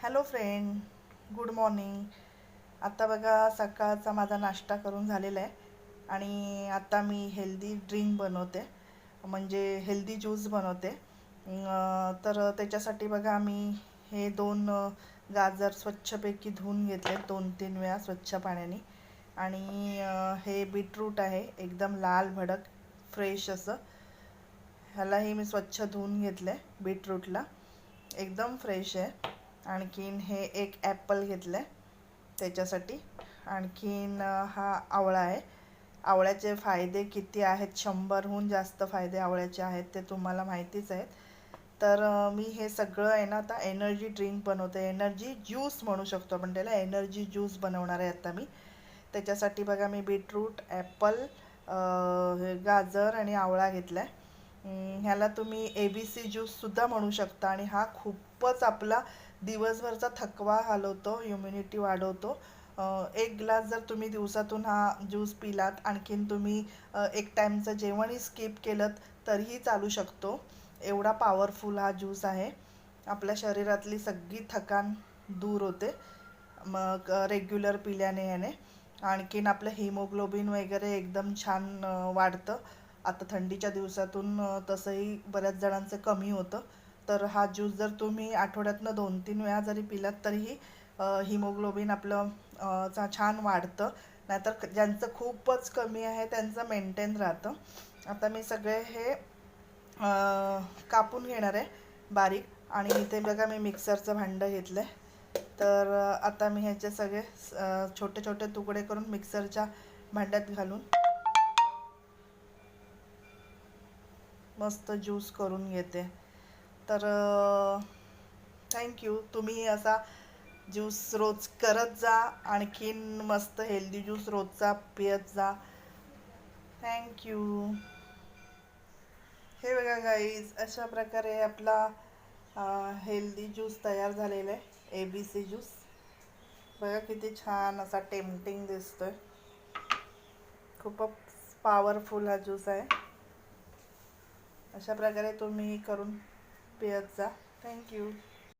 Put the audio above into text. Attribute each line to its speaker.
Speaker 1: Hello friend, good morning. आता बघा सकाळचा माझा नाश्ता करून झालेला आहे आणि आता मी हेल्दी ड्रिंक बनवते, म्हणजे हेल्दी ज्यूस बनवते. तर त्याच्यासाठी बघा मी हे दोन गाजर स्वच्छपैकी धुवून घेतले 2-3 वेळा स्वच्छ पाण्याने. आणि हे बीटरूट आहे एकदम लाल भडक फ्रेश असं. ह्यालाही मी स्वच्छ धुवून घेतलं आहे, बीटरूटला एकदम फ्रेश आहे. आणखीन हे एक ॲपल घेतलं आहे त्याच्यासाठी. आणखीन हा आवळा आहे. आवळ्याचे फायदे किती आहेत, 100हून जास्त फायदे आवळ्याचे आहेत, ते तुम्हाला माहितीच आहेत. तर मी हे सगळं आहे ना आता एनर्जी ड्रिंक बनवते, एनर्जी ज्यूस म्हणू शकतो आपण त्याला, एनर्जी ज्यूस बनवणार आहे आता मी. त्याच्यासाठी बघा मी बीटरूट, ॲपल, गाजर आणि आवळा घेतला आहे. ह्याला तुम्ही ABC ज्यूससुद्धा म्हणू शकता. आणि हा खूपच आपला दिवसभरचा थकवा घालवतो, इम्युनिटी वाढवतो. एक ग्लास जर तुम्ही दिवसातून हा ज्यूस पिलात, आणखीन तुम्ही एक टाईमचं जेवणही स्किप केलं तरीही चालू शकतो. एवढा पॉवरफुल हा ज्यूस आहे. आपल्या शरीरातली सगळी थकान दूर होते मग रेग्युलर पिल्याने याने. आणखीन आपलं हिमोग्लोबिन वगैरे एकदम छान वाढतं. आता थंडीच्या दिवसातून तसंही बऱ्याच जणांचं कमी होतं. तर हा ज्यूस जर तुम्ही आठवड्यातनं 2-3 वेळा जरी पिलात तरीही हिमोग्लोबिन आपलं छान वाढतं. नाहीतर ज्यांचं खूपच कमी आहे त्यांचं मेंटेन राहतं. आता मी सगळे हे कापून घेणार आहे बारीक. आणि इथे बघा मी मिक्सरचं भांडं घेतलं आहे. तर आता मी ह्याचे सगळे छोटे छोटे तुकडे करून मिक्सरच्या भांड्यात घालून मस्त ज्यूस करून घेते. तर थँक्यू. तुम्ही असा ज्यूस रोज करत जा, आणखीन मस्त हेल्दी ज्यूस रोजचा पियत जा. थँक्यू. हे बघा गाईज, अशा प्रकारे आपला हेल्दी ज्यूस तयार झालेला आहे, ABC ज्यूस. बघा किती छान असा टेम्पटिंग दिसतोय. खूपच पॉवरफुल हा ज्यूस आहे. अशा प्रकारे तुम्ही करून पियत जा. थँक्यू.